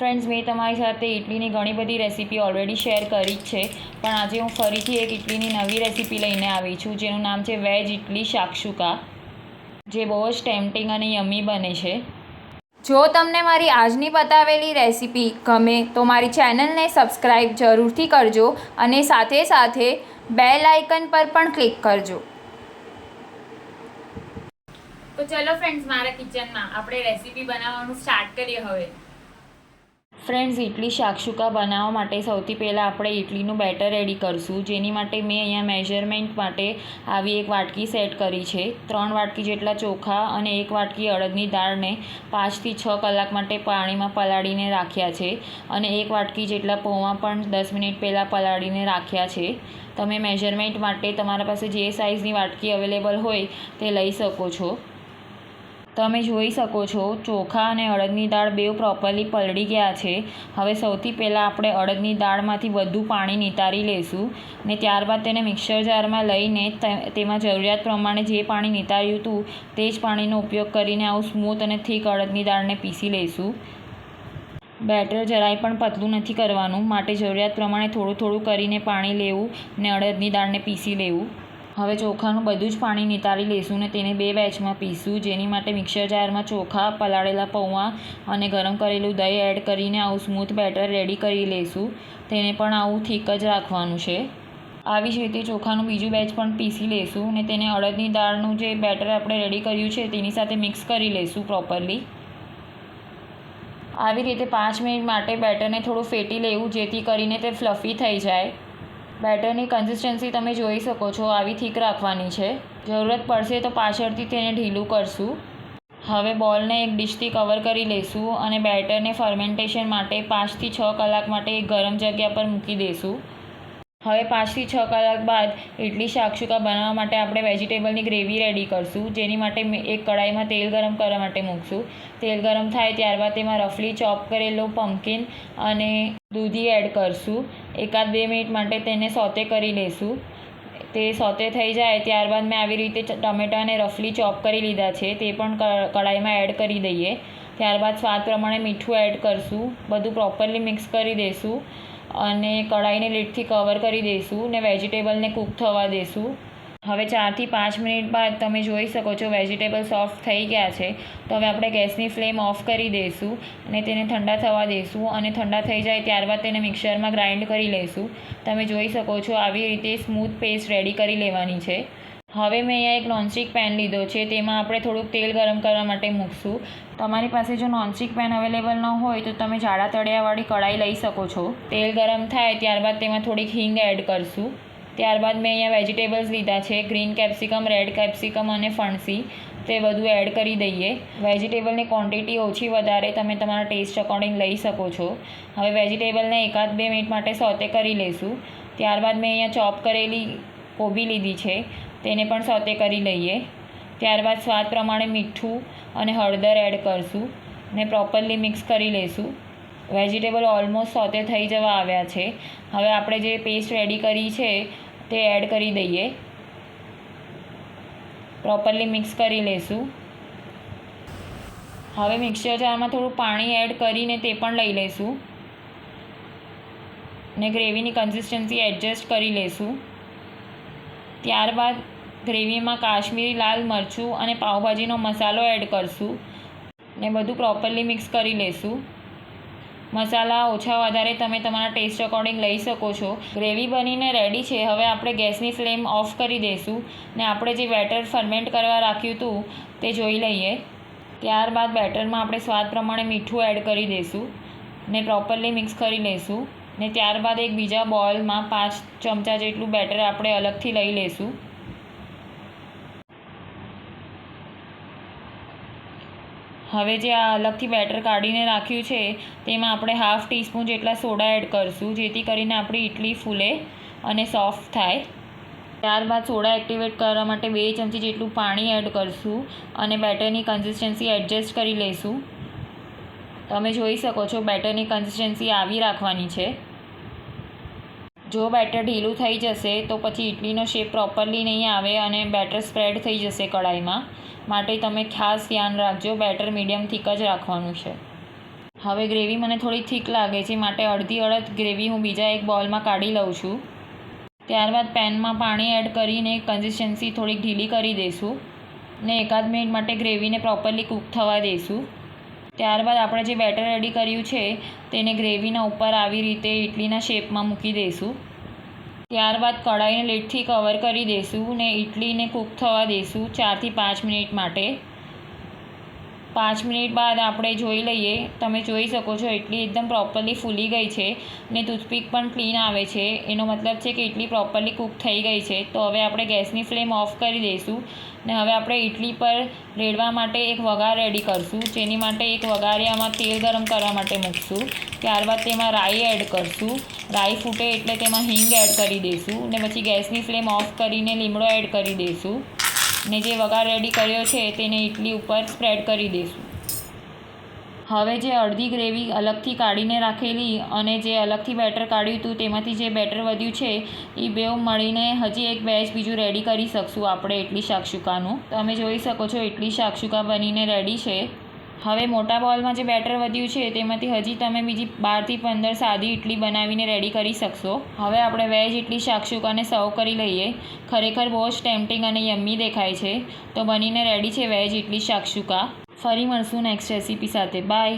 Friends, મેં તમારી સાથે ઇડલીની ઘણી બધી રેસીપી ઓલરેડી શેર કરી જ છે, પણ આજે હું ફરીથી એક ઇડલીની નવી રેસીપી લઈને આવી છું, જેનું નામ છે વેજ ઇડલી શાક્ષુકા, જે બહુ જ ટેમ્પટિંગ અને યમી બને છે. જો તમને મારી આજની બતાવેલી રેસીપી ગમે તો મારી ચેનલને સબસ્ક્રાઈબ જરૂરથી કરજો અને સાથે સાથે બેલ આઇકન પર પણ ક્લિક કરજો. તો ચલો ફ્રેન્ડ્સ, મારા કિચનમાં આપણે રેસીપી બનાવવાનું સ્ટાર્ટ કરીએ હવે. ફ્રેન્ડ્સ, ઇડલી શાક્ષુકા બનાવવા માટે સૌથી પહેલાં આપણે ઇડલીનું બેટર રેડી કરીશું, જેની માટે મેં અહીંયા મેઝરમેન્ટ માટે આવી એક વાટકી સેટ કરી છે. 3 વાટકી જેટલા ચોખા અને 1 વાટકી અડદની દાળને 5 થી 6 કલાક માટે પાણીમાં પલાળીને રાખ્યા છે, અને 1 વાટકી જેટલા પૌવા પણ 10 મિનિટ પહેલાં પલાળીને રાખ્યા છે. તમે મેઝરમેન્ટ માટે તમારા પાસે જે સાઇઝની વાટકી અવેલેબલ હોય તે લઈ શકો છો. તમે જોઈ શકો છો ચોખા અને અડદની દાળ બેઉ પ્રોપરલી પલળી ગયા છે. હવે સૌથી પહેલાં આપણે અડદની દાળમાંથી બધું પાણી નિતારી લઈશું, ને ત્યારબાદ તેને મિક્સર જારમાં લઈને તેમાં જરૂરિયાત પ્રમાણે જે પાણી નિતાર્યું હતું તે જ પાણીનો ઉપયોગ કરીને આવું સ્મૂથ અને થીક અડદની દાળને પીસી લઈશું. બેટર જરાય પણ પતલું નથી કરવાનું, માટે જરૂરિયાત પ્રમાણે થોડું થોડું કરીને પાણી લેવું ને અડદની દાળને પીસી લેવું. હવે ચોખાનું બધું જ પાણી નિતારી લઈશું ને તેને 2 બેચમાં પીસું, જેની માટે મિક્સર જારમાં ચોખા, પલાળેલા પૌવા અને ગરમ કરેલું દહીં એડ કરીને આવું સ્મૂથ બેટર રેડી કરી લઈશું. તેને પણ આવું થીક જ રાખવાનું છે. આવી જ રીતે ચોખાનું બીજું બેચ પણ પીસી લઈશું ને તેને અડદની દાળનું જે બેટર આપણે રેડી કર્યું છે તેની સાથે મિક્સ કરી લઈશું પ્રોપરલી. આવી રીતે 5 મિનિટ માટે બેટરને થોડું ફેટી લેવું, જેથી કરીને તે ફ્લફી થઈ જાય. બેટરની કન્સિસ્ટન્સી તમે જોઈ શકો છો, આવી થીક રાખવાની છે. જરૂરત પડશે તો પાછળથી તેને ઢીલું કરશું. હવે બોલને એક ડીશથી કવર કરી લઈશું અને બેટરને ફર્મેન્ટેશન માટે 5 થી 6 કલાક માટે એક ગરમ જગ્યા પર મૂકી દઈશું. હવે 5 થી 6 કલાક બાદ ઇડલી શાક્ષુકા બનાવવા માટે આપણે વેજીટેબલની ગ્રેવી રેડી કરશું, જેની માટે એક કડાઈમાં તેલ ગરમ કરવા માટે મૂકશું. તેલ ગરમ થાય ત્યારબાદ તેમાં રફલી ચોપ કરેલું પમ્પકિન અને દૂધી એડ કરશું. 1-2 મિનિટ માટે તેને સોતે કરી લઈશું. તે સોતે થઈ જાય ત્યારબાદ મેં આવી રીતે ટમેટાને રફલી ચોપ કરી લીધા છે, તે પણ કડાઈમાં એડ કરી દઈએ. ત્યારબાદ સ્વાદ પ્રમાણે મીઠું એડ કરશું. બધું પ્રોપરલી મિક્સ કરી દઈશું અને કડાઈને લીડથી કવર કરી દઈશું ને વેજીટેબલને કૂક થવા દઈશું. હવે 4 થી 5 મિનિટ બાદ તમે જોઈ શકો છો વેજીટેબલ સોફ્ટ થઈ ગયા છે. તો હવે આપણે ગેસની ફ્લેમ ઓફ કરી દઈશું અને તેને ઠંડા થવા દઈશું, અને ઠંડા થઈ જાય ત્યારબાદ તેને મિક્સરમાં ગ્રાઇન્ડ કરી લઈશું. તમે જોઈ શકો છો આવી રીતે સ્મૂથ પેસ્ટ રેડી કરી લેવાની છે. હવે મેં અહીંયા એક નોનસ્ટિક પેન લીધો છે, તેમાં આપણે થોડુંક તેલ ગરમ કરવા માટે મૂકશું. તમારી પાસે જો નોનસ્ટિક પેન અવેલેબલ ન હોય તો તમે જાડા તળિયાવાળી કઢાઈ લઈ શકો છો. તેલ ગરમ થાય ત્યારબાદ તેમાં થોડીક હિંગ એડ કરશું. ત્યારબાદ મેં અહીંયા વેજીટેબલ્સ લીધા છે, ગ્રીન કેપ્સિકમ, રેડ કેપ્સિકમ અને ફણસી, તે બધું એડ કરી દઈએ. વેજીટેબલની ક્વોન્ટિટી ઓછી વધારે તમે તમારા ટેસ્ટ અકોર્ડિંગ લઈ શકો છો. હવે વેજીટેબલને 1-2 મિનિટ માટે સોતે કરી લઈશું. ત્યારબાદ મેં અહીંયા ચોપ કરેલી કોબી લીધી છે, તેને પણ સોતે કરી લઈએ. ત્યારબાદ સ્વાદ પ્રમાણે મીઠું અને હળદર એડ કરશું ને પ્રોપરલી મિક્સ કરી લઈશું. વેજીટેબલ ઓલમોસ્ટ સોતે થઈ જવા આવ્યા છે. હવે આપણે જે પેસ્ટ રેડી કરી છે તે એડ કરી દઈએ. પ્રોપરલી મિક્સ કરી લઈશું. હવે મિક્સર જારમાં થોડું પાણી એડ કરીને તે પણ લઈ લઈશું ને ગ્રેવીની કન્સિસ્ટન્સી એડજસ્ટ કરી લઈશું. ત્યારબાદ ગ્રેવીમાં કાશ્મીરી લાલ મરચું અને પાવભાજીનો મસાલો એડ કરશું ને બધું પ્રોપરલી મિક્સ કરી લઈશું. મસાલા ઓછા વધારે તમે તમારા ટેસ્ટ અકોર્ડિંગ લઈ શકો છો. ગ્રેવી બનીને રેડી છે. હવે આપણે ગેસની ફ્લેમ ઓફ કરી દઈશું ને આપણે જે બેટર ફર્મેન્ટ કરવા રાખ્યું હતું તે જોઈ લઈએ. ત્યારબાદ બેટરમાં આપણે સ્વાદ પ્રમાણે મીઠું એડ કરી દઈશું ને પ્રોપરલી મિક્સ કરી લઈશું. ને ત્યારબાદ એક બીજા બોલમાં 5 ચમચા જેટલું બેટર આપણે અલગથી લઈ લઈશું. હવે જે આ અલગથી બેટર કાઢીને રાખ્યું છે તેમાં આપણે 1/2 ટીસ્પૂન જેટલા સોડા એડ કરીશું, જેથી કરીને આપણી ઇડલી ફૂલે અને સોફ્ટ થાય. ત્યારબાદ સોડા એક્ટિવેટ કરવા માટે 2 ચમચી જેટલું પાણી એડ કરીશું અને બેટરની કન્સિસ્ટન્સી એડજસ્ટ કરી લઈશું. તમે જોઈ શકો છો બેટરની કન્સિસ્ટન્સી આવી રાખવાની છે. જો બેટર ઢીલું થઈ જશે તો પછી ઇડલીનો શેપ પ્રોપરલી નહીં આવે અને બેટર સ્પ્રેડ થઈ જશે કઢાઈમાં. માટે તમે ખાસ ધ્યાન રાખજો, બેટર મીડિયમ થીક જ રાખવાનું છે. હવે ગ્રેવી મને થોડી થીક લાગે છે, માટે અડધી અડધ ગ્રેવી હું બીજા એક બોલમાં કાઢી લઉં છું. ત્યારબાદ પેનમાં પાણી એડ કરીને કન્સિસ્ટન્સી થોડીક ઢીલી કરી દઈશું ને એકાદ મિનિટ માટે ગ્રેવીને પ્રોપરલી કૂક થવા દઈશું. ત્યારબાદ આપણે જે બેટર રેડી કર્યું છે તેને ગ્રેવીના ઉપર આવી રીતે ઇડલીના શેપમાં મૂકી દઈશું. ત્યારબાદ કઢાઈને લીડથી કવર કરી દઈશું ને ઇડલીને કૂક થવા દઈશું 4 થી 5 મિનિટ માટે. 5 મિનિટ બાદ આપણે જોઈ લઈએ. તમે જોઈ શકો છો ઇડલી એકદમ પ્રોપરલી ફૂલી ગઈ છે ને ટૂથપીક પણ ક્લીન આવે છે. એનો મતલબ છે કે ઇડલી પ્રોપરલી કૂક થઈ ગઈ છે. તો હવે આપણે ગેસની ફ્લેમ ઓફ કરી દઈશું ને હવે આપણે ઇડલી પર રેડવા માટે એક વઘાર રેડી કરીશું. જેની માટે એક વઘારિયામાં તેલ ગરમ કરવા માટે મૂકશું. ત્યારબાદ તેમાં રાઈ એડ કરીશું. રાઈ ફૂટે એટલે તેમાં હિંગ એડ કરી દઈશું ને પછી ગેસની ફ્લેમ ઓફ કરીને લીમડો એડ કરી દઈશું ને જે વઘાર રેડી કર્યો છે તેને ઇડલી ઉપર સ્પ્રેડ કરી દઈશું. હવે જે અડધી ગ્રેવી અલગથી કાઢીને રાખેલી અને જે અલગથી બેટર કાઢ્યું હતું તેમાંથી જે બેટર વધ્યું છે એ બેઉ મળીને હજી એક બેચ બીજું રેડી કરી શકશું આપણે ઇડલી શાકશુકાનું. તમે જોઈ શકો છો ઇડલી શાકશુકા બનીને રેડી છે. હવે મોટા બોલમાં જે બેટર વધ્યું છે તેમાંથી હજી તમે બીજી 12 થી 15 સાદી ઇડલી બનાવીને રેડી કરી શકશો. હવે આપણે વેજ ઇડલી શાકશુકાને સર્વ કરી લઈએ. ખરેખર બહુ જ ટેમ્પટિંગ અને યમ્મી દેખાય છે. તો બનીને રેડી છે વેજ ઇડલી શાકશુકા. ફરી મળશું નેક્સ્ટ રેસીપી સાથે. બાય.